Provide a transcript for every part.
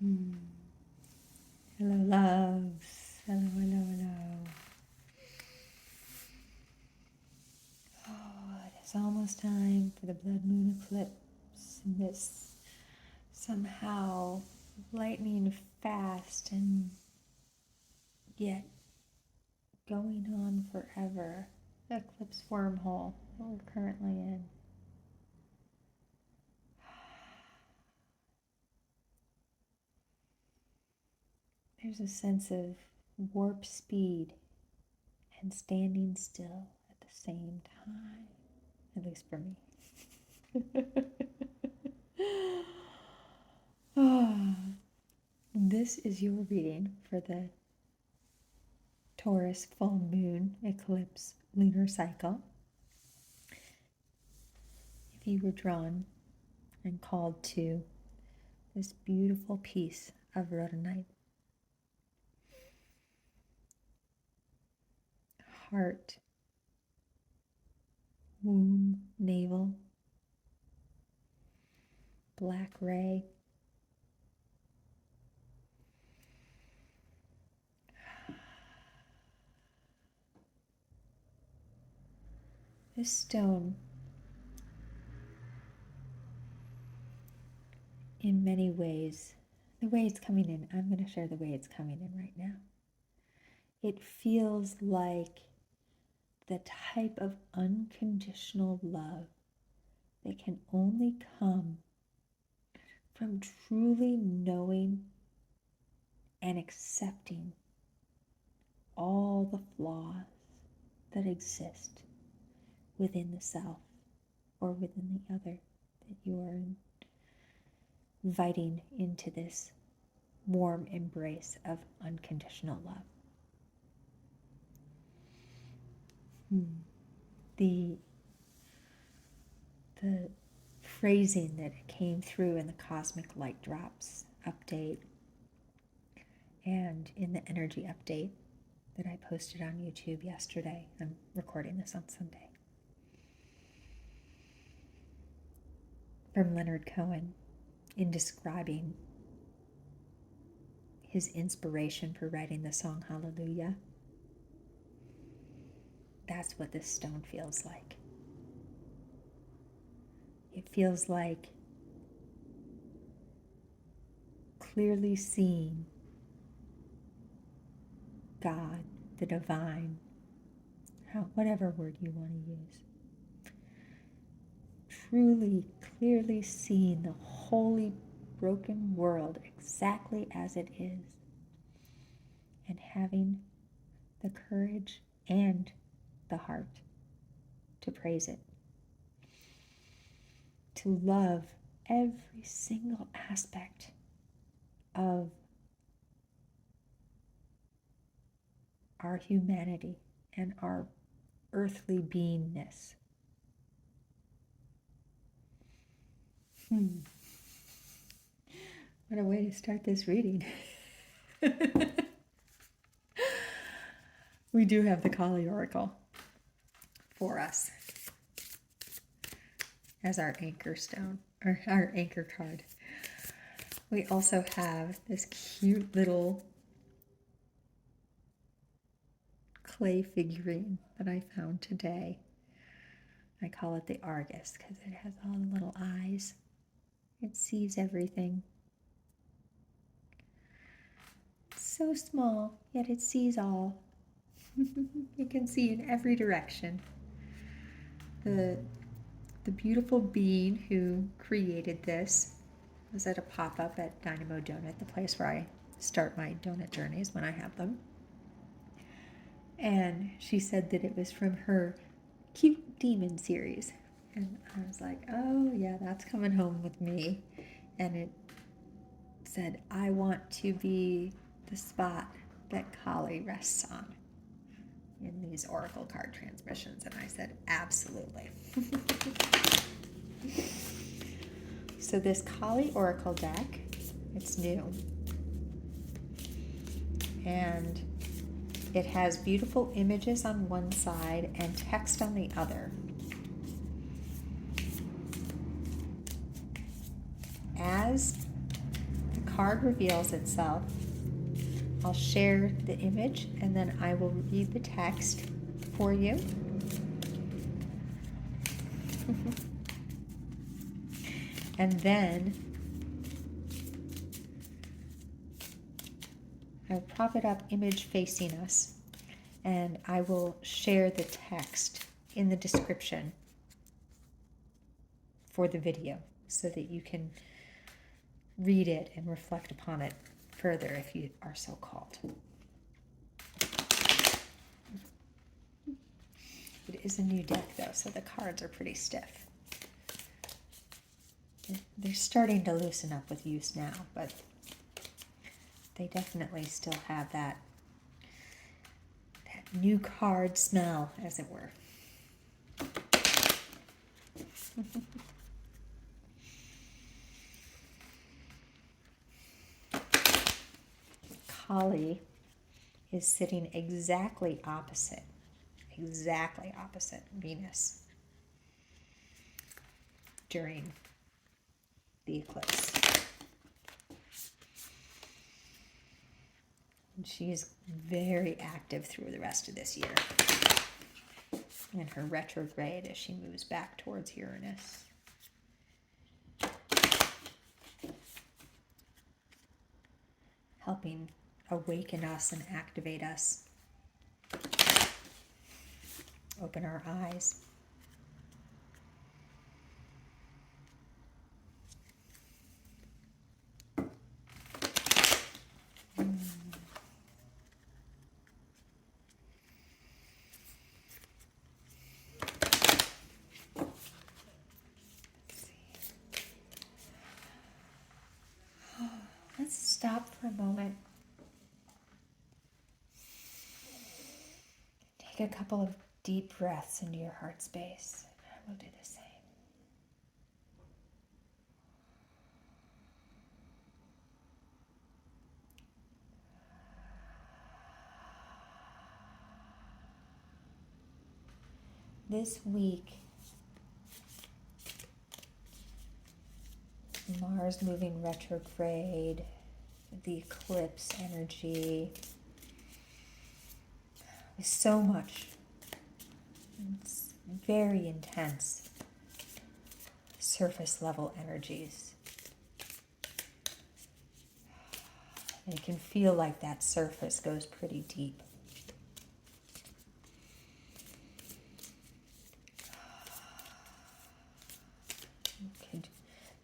Hmm. Hello, loves. Hello, hello, hello. Oh, it is almost time for the blood moon eclipse. And this somehow lightning fast and yet going on forever eclipse wormhole that we're currently in. There's a sense of warp speed and standing still at the same time, at least for me. This is your reading for the Taurus full moon eclipse lunar cycle. If you were drawn and called to this beautiful piece of rhodonite, heart, womb, navel, black ray, this stone in many ways, the way it's coming in, I'm going to share the way it's coming in right now. It feels like the type of unconditional love that can only come from truly knowing and accepting all the flaws that exist within the self or within the other that you are inviting into this warm embrace of unconditional love. The phrasing that came through in the Cosmic Light Drops update and in the energy update that I posted on YouTube yesterday. I'm recording this on Sunday. From Leonard Cohen in describing his inspiration for writing the song Hallelujah. That's what this stone feels like. It feels like clearly seeing God, the divine, whatever word you want to use. Truly, clearly seeing the holy, broken world exactly as it is. And having the courage and the heart to praise it. To love every single aspect of our humanity and our earthly beingness. What a way to start this reading. We do have the Kali Oracle for us as our anchor stone, or our anchor card. We also have this cute little clay figurine that I found today. I call it the Argus because it has all the little eyes. It sees everything. It's so small, yet it sees all. You can see in every direction. The beautiful being who created this was at a pop-up at Dynamo Donut, the place where I start my donut journeys when I have them. And she said that it was from her Cute Demon series. And I was like, oh yeah, that's coming home with me. And it said, I want to be the spot that Kali rests on in these oracle card transmissions. And I said, absolutely. So this Kali Oracle deck, it's new. And it has beautiful images on one side and text on the other. As the card reveals itself, I'll share the image and then I will read the text for you. And then I'll prop it up, image facing us, and I will share the text in the description for the video so that you can read it and reflect upon it further if you are so called. It is a new deck though, so the cards are pretty stiff. They're starting to loosen up with use now, but they definitely still have that new card smell, as it were. Kali is sitting exactly opposite Venus during the eclipse. And she is very active through the rest of this year. In her retrograde as she moves back towards Uranus. Helping awaken us and activate us. Open our eyes. Let's stop for a moment. Take a couple of deep breaths into your heart space. I will do the same. This week, Mars moving retrograde, the eclipse energy, is so much. It's very intense surface level energies. And you can feel like that surface goes pretty deep.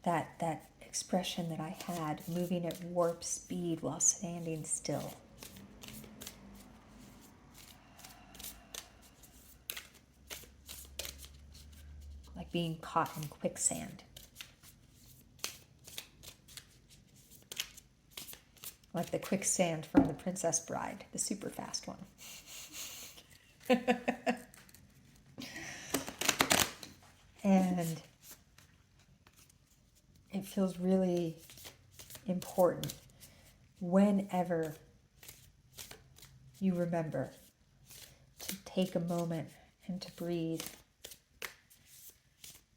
That expression that I had, moving at warp speed while standing still. Like being caught in quicksand. Like the quicksand from The Princess Bride, the super fast one. And it feels really important whenever you remember to take a moment and to breathe.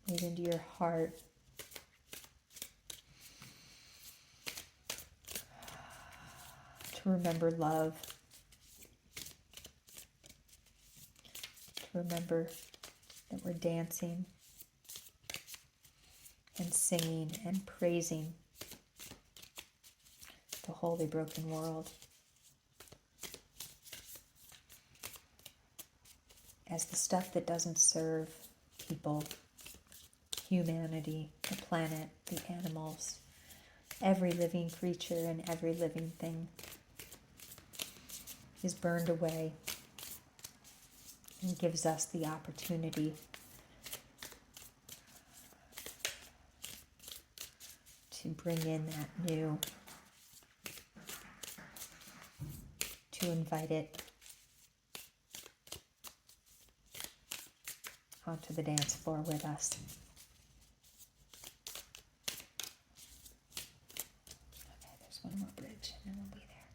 Breathe into your heart. To remember love. To remember that we're dancing and singing and praising the holy broken world as the stuff that doesn't serve people, humanity, the planet, the animals, every living creature and every living thing is burned away and gives us the opportunity to bring in that new, to invite it onto the dance floor with us. Okay, there's one more bridge and then we'll be there.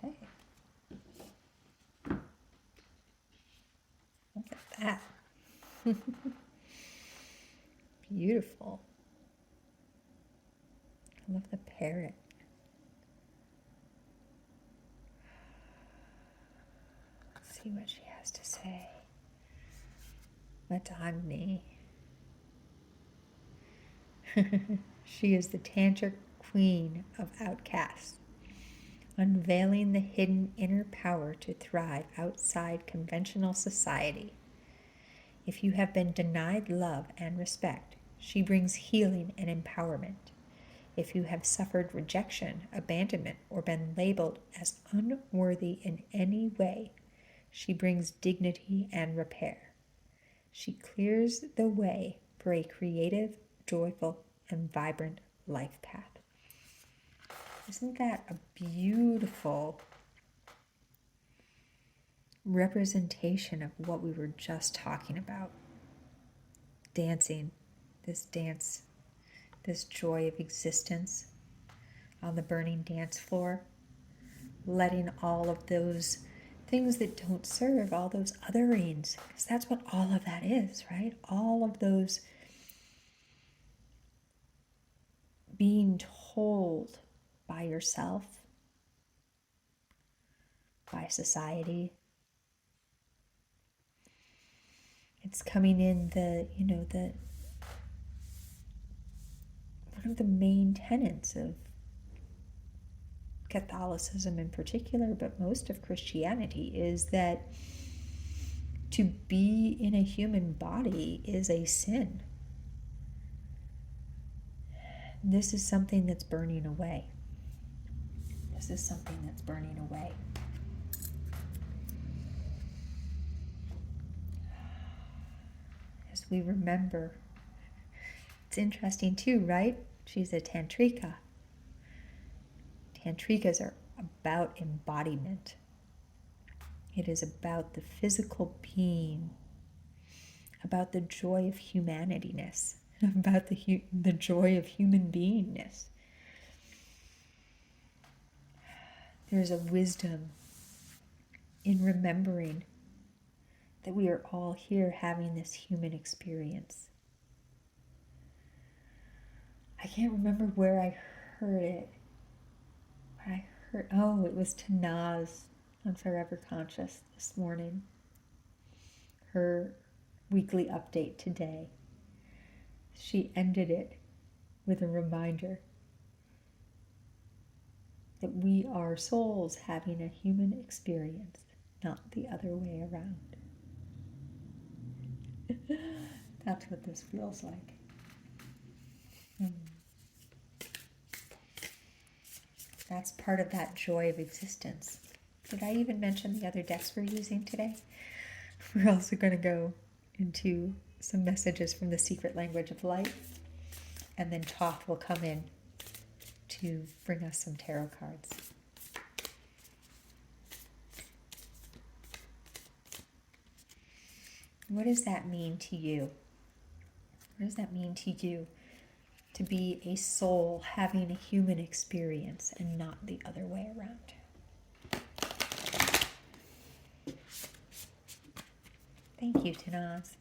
Okay. that? Beautiful. I love the parrot. Let's see what she has to say. Matangi. She is the Tantric Queen of Outcasts, unveiling the hidden inner power to thrive outside conventional society. If you have been denied love and respect, she brings healing and empowerment. If you have suffered rejection, abandonment, or been labeled as unworthy in any way, she brings dignity and repair. She clears the way for a creative, joyful, and vibrant life path. Isn't that a beautiful representation of what we were just talking about? Dancing, this dance, this joy of existence on the burning dance floor, letting all of those things that don't serve, all those otherings, because that's what all of that is, right? All of those being told by yourself, by society. It's coming in the one of the main tenets of Catholicism in particular, but most of Christianity, is that to be in a human body is a sin. This is something that's burning away. This is something that's burning away. As we remember, it's interesting too, right? She's a tantrika. Tantrikas are about embodiment. It is about the physical being, about the joy of humanityness, about the joy of human beingness. There's a wisdom in remembering that we are all here having this human experience. I can't remember where I heard it. It was Tanaz on Forever Conscious this morning. Her weekly update today. She ended it with a reminder that we are souls having a human experience, not the other way around. That's what this feels like. That's part of that joy of existence. Did I even mention the other decks we're using today? We're also going to go into some messages from the secret language of light, and then Toth will come in to bring us some tarot cards. What does that mean to you? What does that mean to you to be a soul having a human experience and not the other way around? Thank you, Tanaz.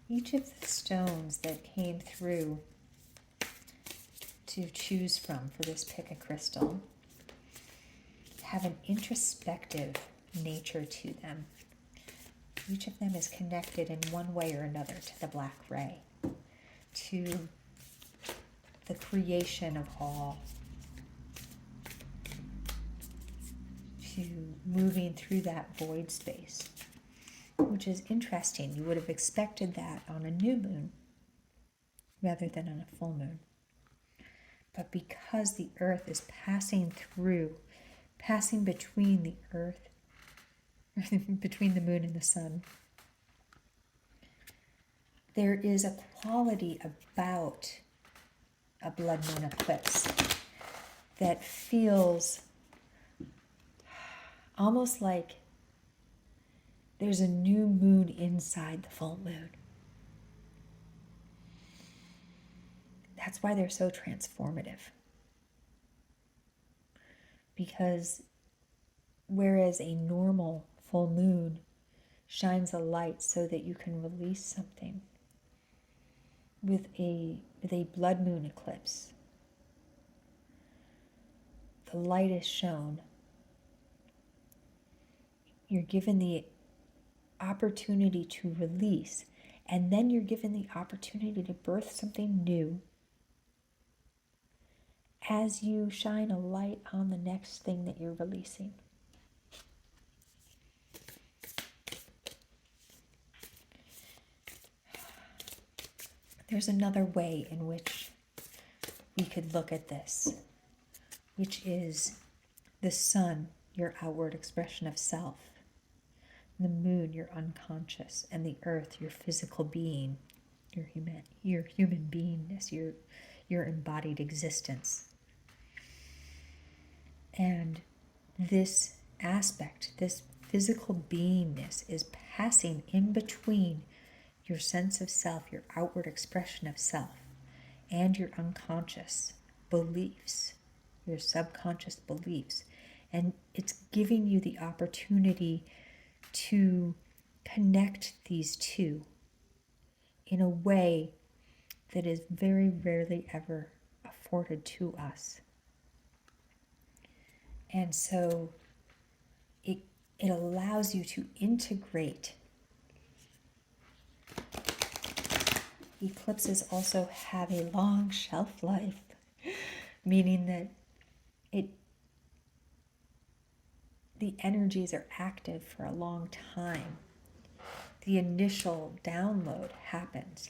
Each of the stones that came through to choose from for this pick a crystal have an introspective nature to them. Each of them is connected in one way or another to the black ray, to the creation of all, to moving through that void space, which is interesting. You would have expected that on a new moon rather than on a full moon. But because the earth is passing between the earth, between the moon and the sun, there is a quality about a blood moon eclipse that feels almost like there's a new moon inside the full moon. That's why they're so transformative. Because whereas a normal full moon shines a light so that you can release something, with a blood moon eclipse, the light is shown. You're given the opportunity to release, and then you're given the opportunity to birth something new as you shine a light on the next thing that you're releasing. There's another way in which we could look at this, which is the sun, your outward expression of self, the moon, your unconscious, and the earth, your physical being, your human beingness, your embodied existence. And this aspect, this physical beingness, is passing in between your sense of self, your outward expression of self, and your unconscious beliefs, your subconscious beliefs. And it's giving you the opportunity to connect these two in a way that is very rarely ever afforded to us. And so it allows you to integrate. Eclipses also have a long shelf life, meaning that the energies are active for a long time. The initial download happens,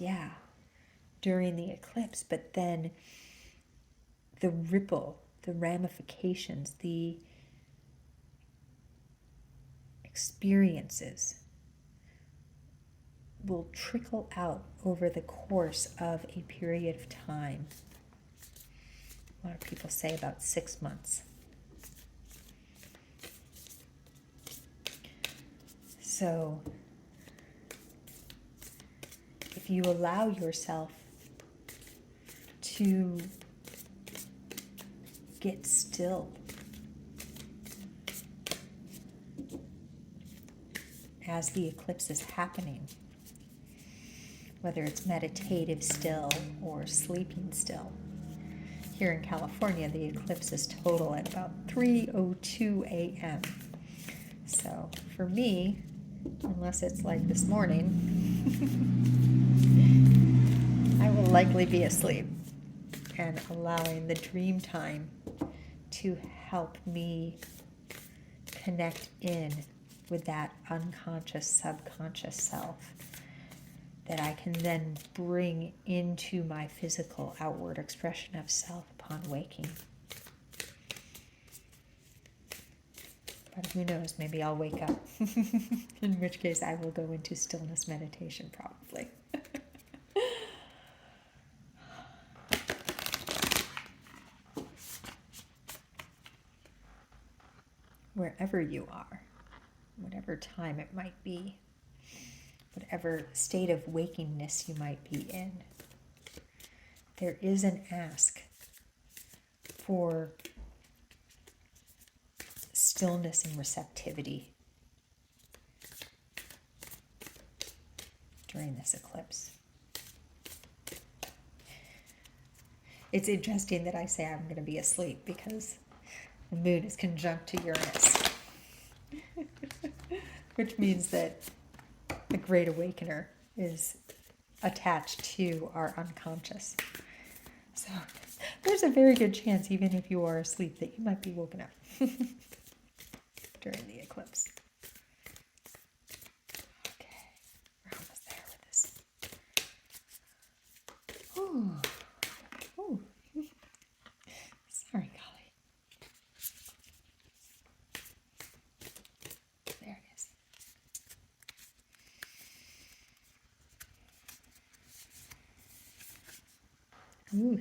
during the eclipse, but then the ripple, the ramifications, the experiences will trickle out over the course of a period of time. A lot of people say about 6 months. So if you allow yourself to get still as the eclipse is happening, whether it's meditative still or sleeping still. Here in California, the eclipse is total at about 3:02 a.m. So for me, unless it's like this morning, I will likely be asleep and allowing the dream time to help me connect in with that unconscious, subconscious self that I can then bring into my physical outward expression of self upon waking. But who knows, maybe I'll wake up, in which case I will go into stillness meditation probably. Wherever you are, whatever time it might be, whatever state of wakingness you might be in, there is an ask for stillness and receptivity during this eclipse. It's interesting that I say I'm going to be asleep because the moon is conjunct to Uranus, which means that the Great Awakener is attached to our unconscious. So there's a very good chance, even if you are asleep, that you might be woken up during the eclipse. Okay, we're almost there with this. Ooh. Ooh. Ooh,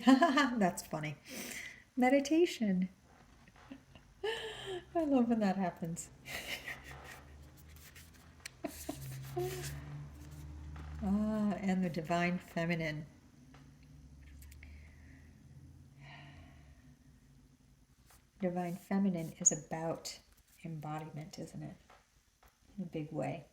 that's funny. Meditation. I love when that happens. And the divine feminine. Divine feminine is about embodiment, isn't it? In a big way.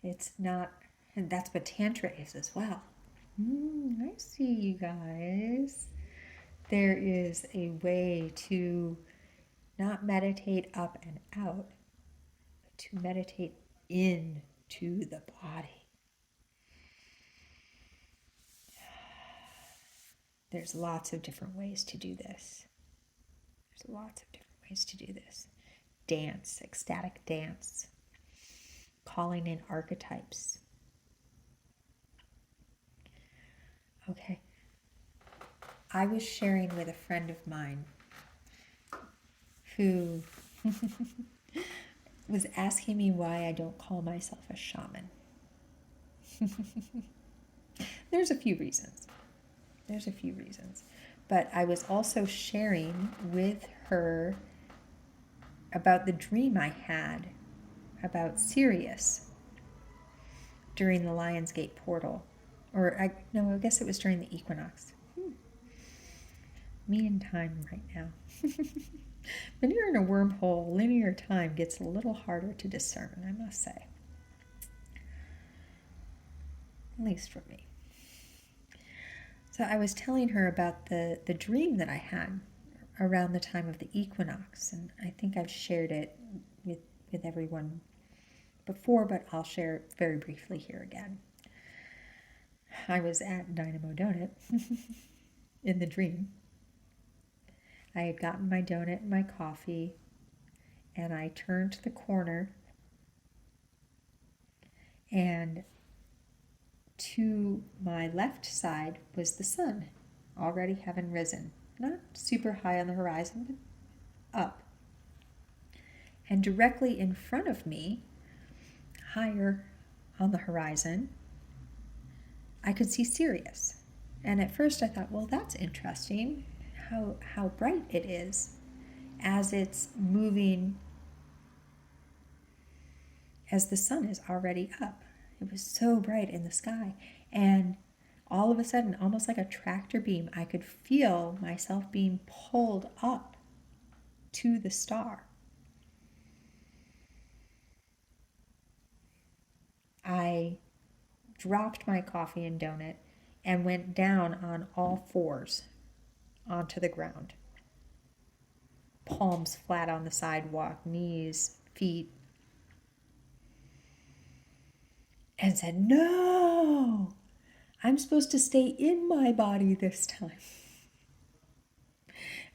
It's not, and that's what Tantra is as well. I see you guys. There is a way to not meditate up and out, but to meditate into the body. There's lots of different ways to do this. Dance, ecstatic dance, calling in archetypes. Okay. I was sharing with a friend of mine who was asking me why I don't call myself a shaman. There's a few reasons. But I was also sharing with her about the dream I had about Sirius during the Lionsgate portal. I guess it was during the equinox. Me and time right now. When you're in a wormhole, linear time gets a little harder to discern, I must say. At least for me. So I was telling her about the dream that I had around the time of the equinox, and I think I've shared it with everyone before, but I'll share it very briefly here again. I was at Dynamo Donut in the dream. I had gotten my donut and my coffee, and I turned the corner, and to my left side was the sun, already having risen. Not super high on the horizon, but up. And directly in front of me, higher on the horizon, I could see Sirius. And at first I thought, well, that's interesting, how bright it is as it's moving, as the sun is already up. It was so bright in the sky. And all of a sudden, almost like a tractor beam, I could feel myself being pulled up to the star. I dropped my coffee and donut and went down on all fours onto the ground. Palms flat on the sidewalk, knees, feet. And said, no, I'm supposed to stay in my body this time.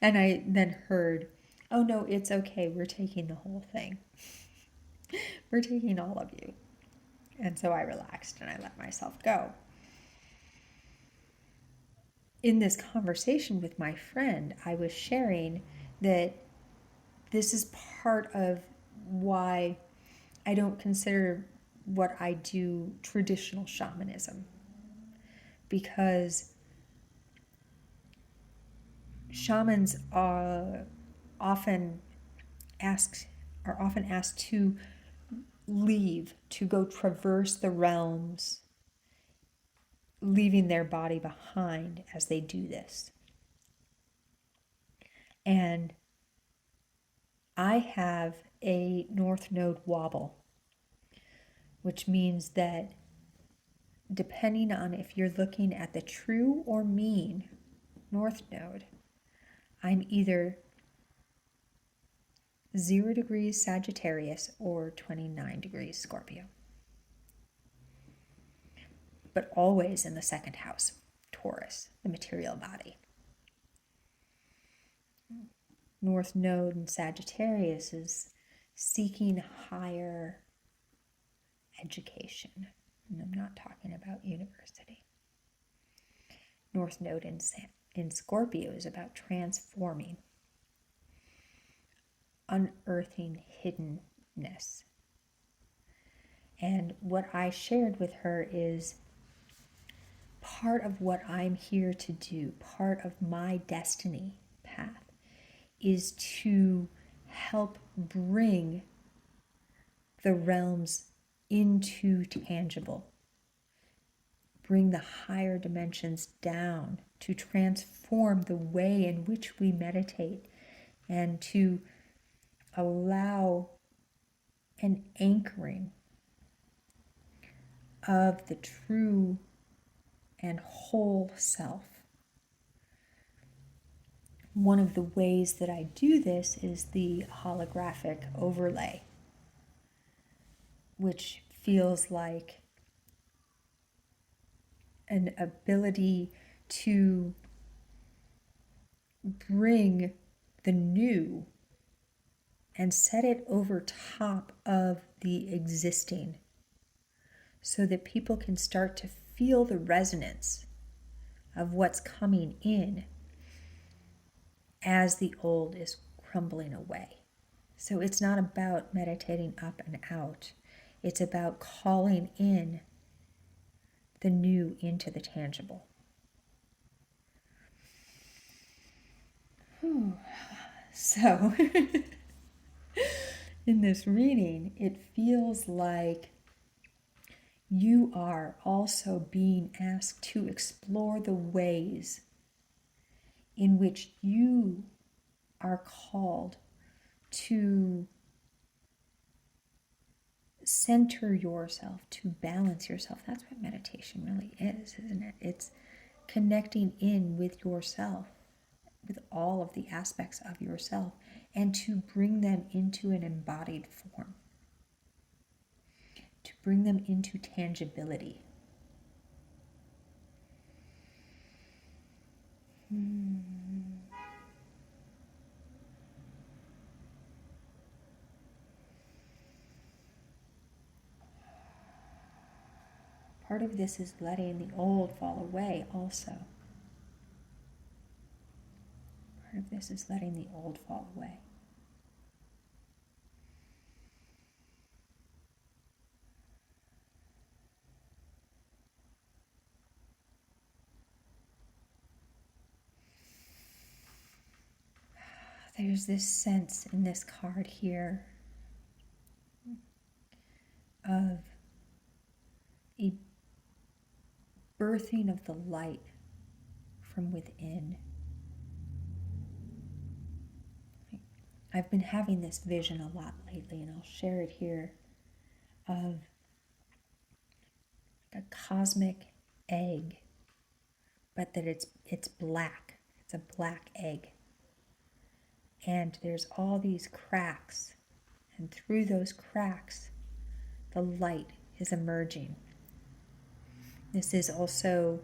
And I then heard, oh no, it's okay, we're taking the whole thing. We're taking all of you. And so I relaxed and I let myself go. In this conversation with my friend, I was sharing that this is part of why I don't consider what I do traditional shamanism. Because shamans are often asked to leave, to go traverse the realms, leaving their body behind as they do this. And I have a North Node wobble, which means that depending on if you're looking at the true or mean North Node, I'm either 0 degrees Sagittarius or 29 degrees Scorpio. But always in the second house, Taurus, the material body. North Node in Sagittarius is seeking higher education. And I'm not talking about university. North Node in Scorpio is about transforming, unearthing hiddenness. And what I shared with her is part of what I'm here to do, part of my destiny path, is to help bring the realms into tangible, bring the higher dimensions down, to transform the way in which we meditate, and to allow an anchoring of the true and whole self. One of the ways that I do this is the holographic overlay, which feels like an ability to bring the new and set it over top of the existing so that people can start to feel the resonance of what's coming in as the old is crumbling away. So it's not about meditating up and out. It's about calling in the new into the tangible. So, in this reading, it feels like you are also being asked to explore the ways in which you are called to center yourself, to balance yourself. That's what meditation really is, isn't it? It's connecting in with yourself, with all of the aspects of yourself, and to bring them into an embodied form, to bring them into tangibility. Part of this is letting the old fall away also. Part of this is letting the old fall away. There's this sense in this card here of a birthing of the light from within. I've been having this vision a lot lately, and I'll share it here, of a cosmic egg, but that it's black. It's a black egg. And there's all these cracks, and through those cracks, the light is emerging. This is also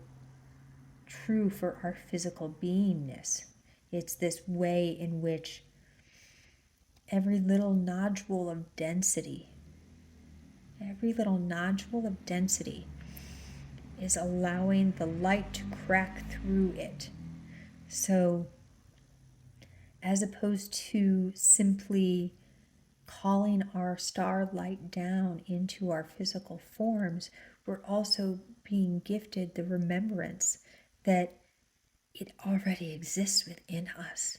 true for our physical beingness. It's this way in which every little nodule of density is allowing the light to crack through it. So, as opposed to simply calling our starlight down into our physical forms, we're also being gifted the remembrance that it already exists within us.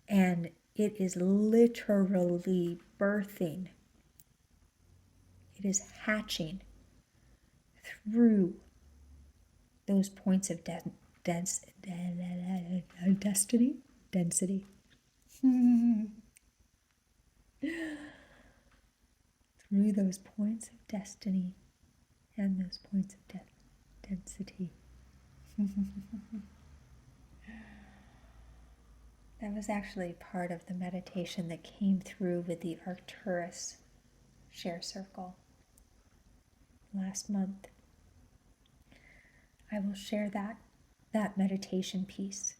And it is literally birthing. It is hatching through those points of density. Through those points of destiny and those points of density. That was actually part of the meditation that came through with the Arcturus share circle last month. I will share that meditation piece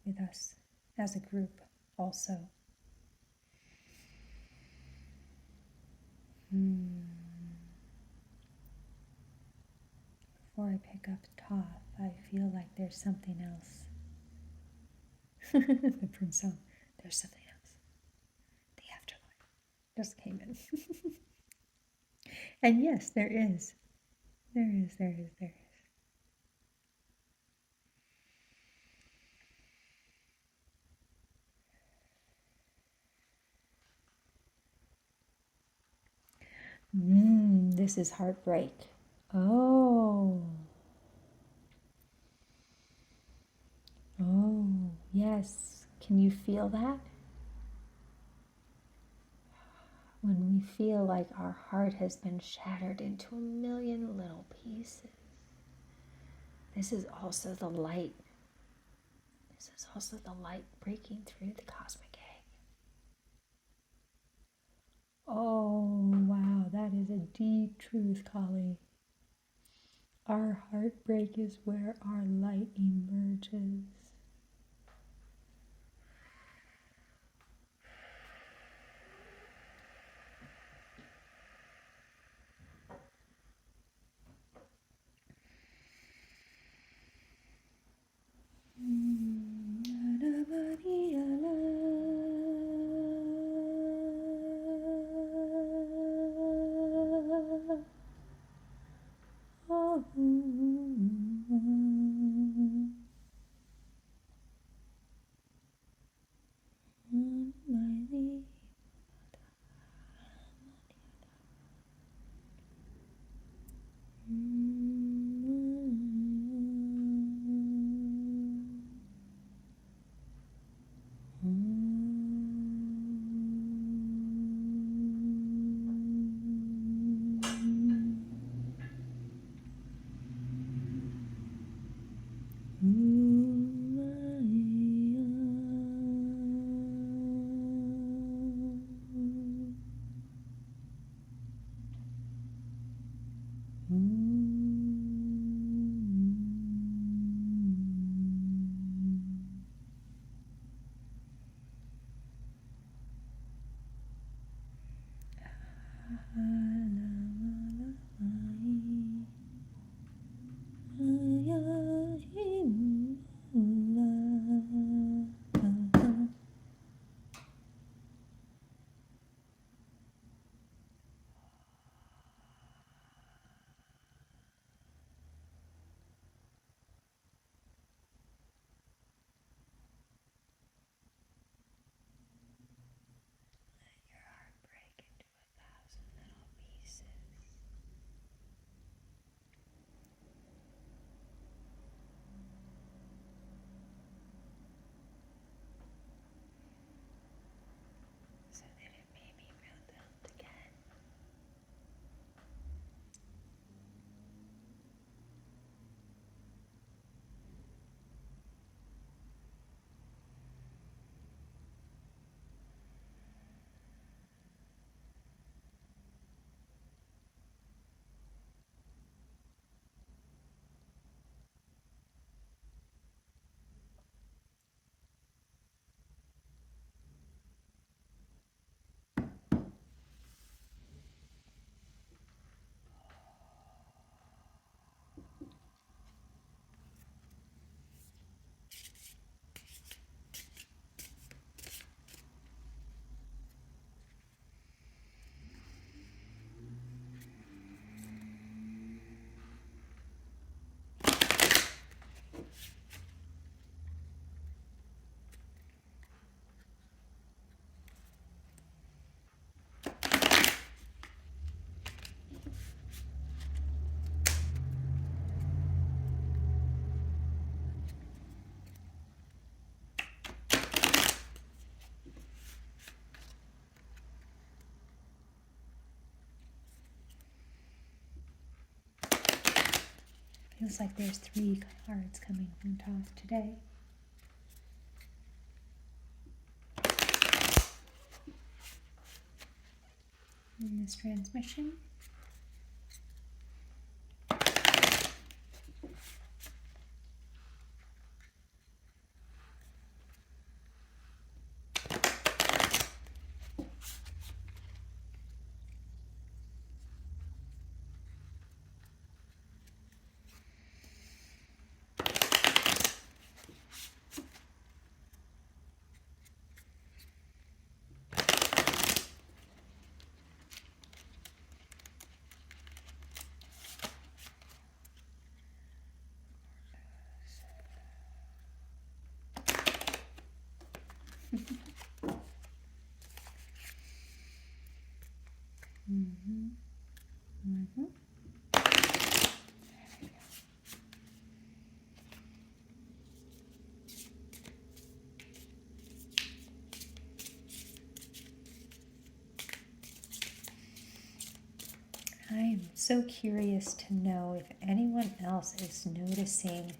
with us as a group also. Before I pick up Toth, I feel like there's something else. The Prince song, there's something else. just came in. And yes, there is. There is. This is heartbreak. Oh. Oh, yes. Can you feel that? When we feel like our heart has been shattered into a million little pieces. This is also the light. This is also the light breaking through the cosmic egg. Oh, wow, that is a deep truth, Kali. Our heartbreak is where our light emerges. Feels like there's 3 cards coming from top today. In this transmission. Mm-hmm. Mm-hmm. I'm so curious to know if anyone else is noticing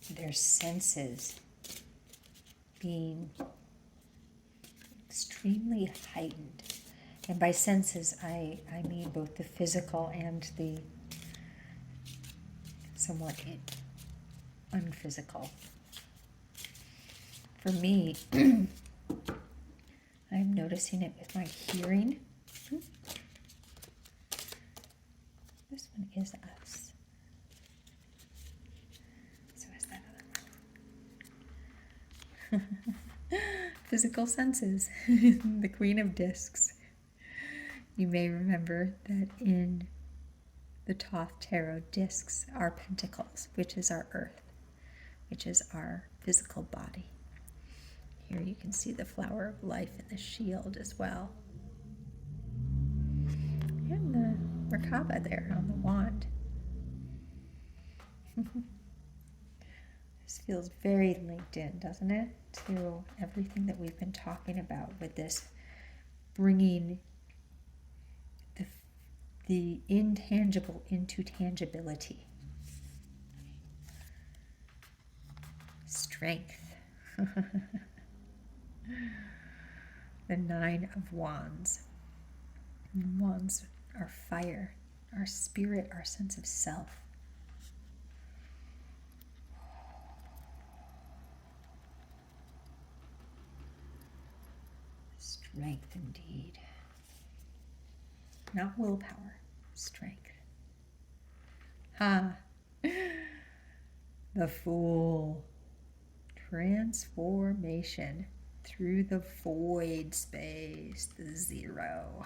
their senses being extremely heightened. And by senses, I mean both the physical and the somewhat unphysical. For me, I'm noticing it with my hearing. This one is us. So is that other one. Physical senses, the Queen of Discs. You may remember that in the Thoth Tarot, discs are pentacles, which is our earth, which is our physical body. Here you can see the flower of life in the shield as well. And the Merkaba there on the wand. This feels very linked in, doesn't it, to everything that we've been talking about with this bringing the intangible into tangibility. Strength. The Nine of Wands. And wands are fire, our spirit, our sense of self. Strength indeed. Not willpower, strength. Ha! The Fool. Transformation through the void space, the zero.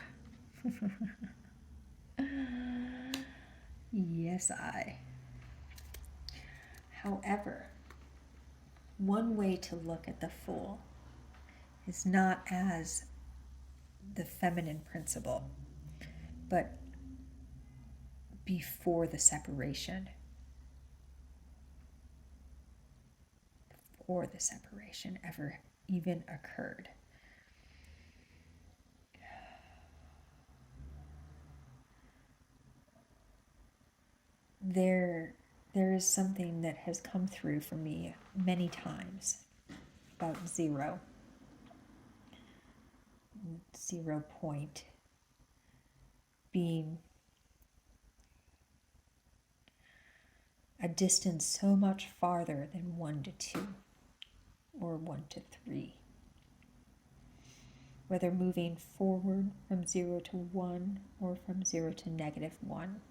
Yes, I. However, one way to look at the Fool is not as the feminine principle, but before the separation. Before the separation ever even occurred. There is something that has come through for me many times about zero. 0 point being a distance so much farther than 1 to 2 or 1 to 3. Whether moving forward from 0 to 1 or from 0 to -1.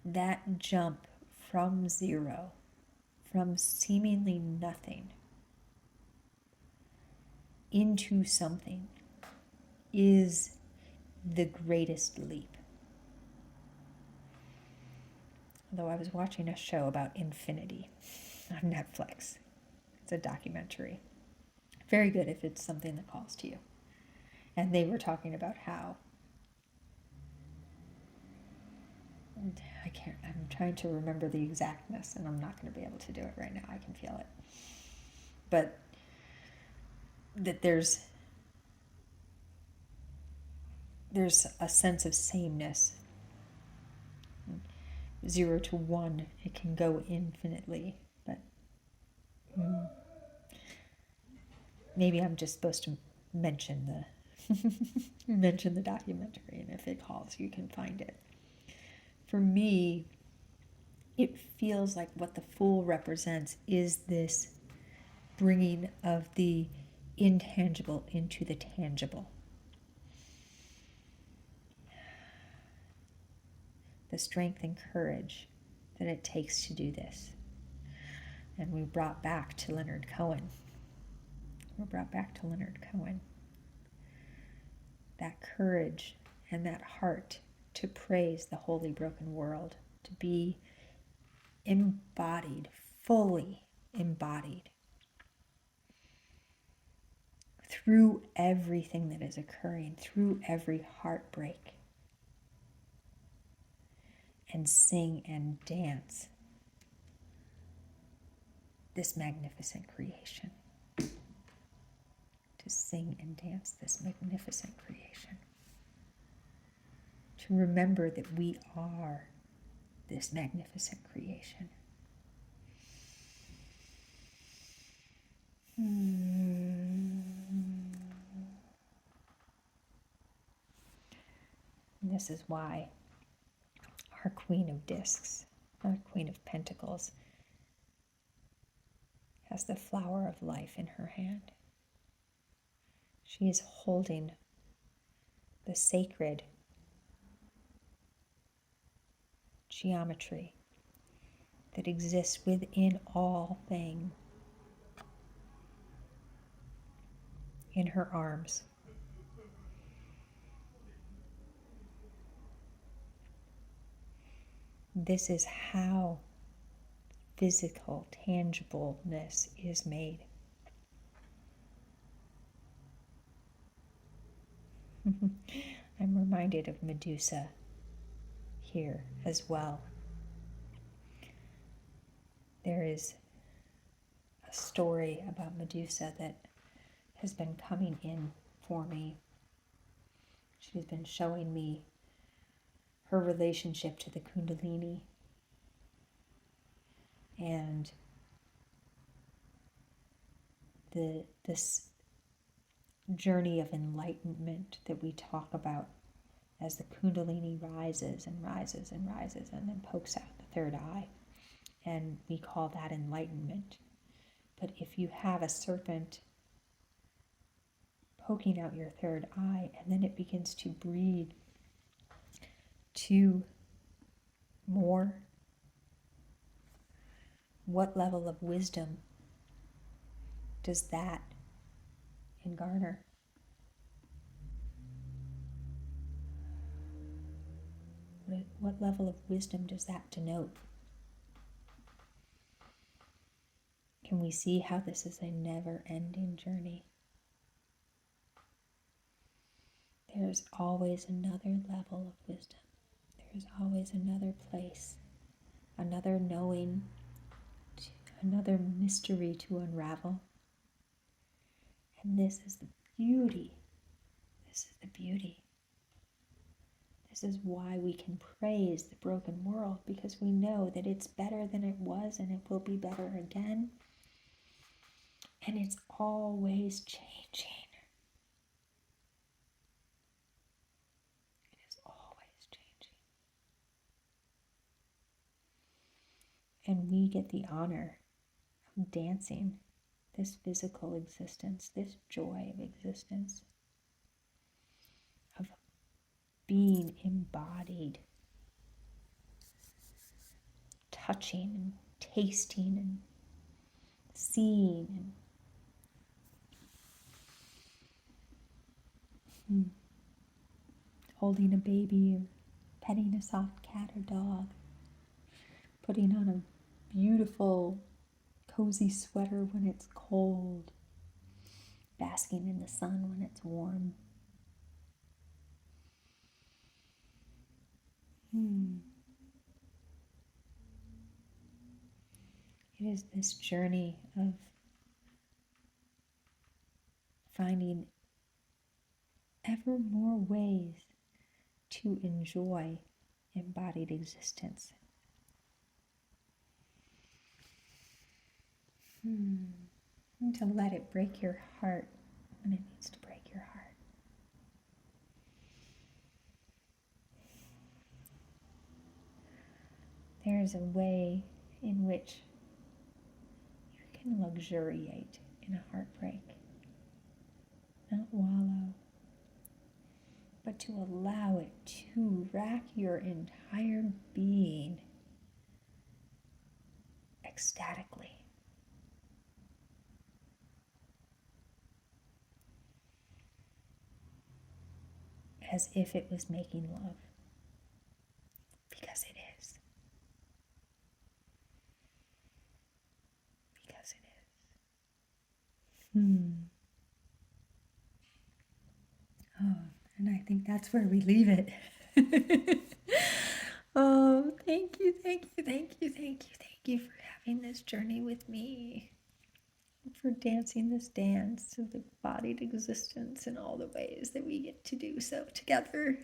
That jump from 0, from seemingly nothing into something, is the greatest leap. Although I was watching a show about infinity on Netflix. It's a documentary. Very good if it's something that calls to you. And they were talking about how I'm trying to remember the exactness, and I'm not going to be able to do it right now. I can feel it. But that there's a sense of sameness. 0 to 1, it can go infinitely, but maybe I'm just supposed to mention the documentary, and if it calls, you can find it. For me, it feels like what the Fool represents is this bringing of the intangible into the tangible. The strength and courage that it takes to do this. And we brought back to Leonard Cohen. That courage and that heart to praise the holy broken world, to be embodied, fully embodied through everything that is occurring, through every heartbreak, and sing and dance this magnificent creation. To sing and dance this magnificent creation. To remember that we are this magnificent creation. And this is why our Queen of Discs, our Queen of Pentacles, has the flower of life in her hand. She is holding the sacred geometry that exists within all things in her arms. This is how physical tangibleness is made. I'm reminded of Medusa here as well. There is a story about Medusa that has been coming in for me. She's been showing me her relationship to the Kundalini and this journey of enlightenment that we talk about as the Kundalini rises and rises and rises and then pokes out the third eye. And we call that enlightenment. But if you have a serpent poking out your third eye and then it begins to breed two more, what level of wisdom does that engarner? What level of wisdom does that denote? Can we see how this is a never-ending journey? There's always another level of wisdom. There's always another place, another knowing, another mystery to unravel. And this is the beauty. This is the beauty. This is why we can praise the broken world, because we know that it's better than it was and it will be better again. And it's always changing. It is always changing. And we get the honor of dancing this physical existence, this joy of existence, of being embodied, touching and tasting and seeing and holding a baby or petting a soft cat or dog, putting on a beautiful cozy sweater when it's cold, basking in the sun when it's warm. It is this journey of finding ever more ways to enjoy embodied existence. And to let it break your heart when it needs to break your heart. There is a way in which you can luxuriate in a heartbreak, not wallow, but to allow it to rack your entire being ecstatically. As if it was making love, because it is. Because it is. And I think that's where we leave it. Oh, thank you, thank you, thank you, thank you, thank you for having this journey with me, for dancing this dance of embodied existence in all the ways that we get to do so together,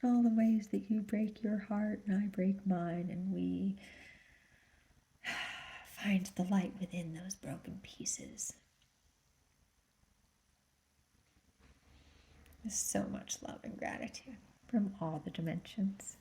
all the ways that you break your heart and I break mine, and we find the light within those broken pieces. There's so much love and gratitude from all the dimensions.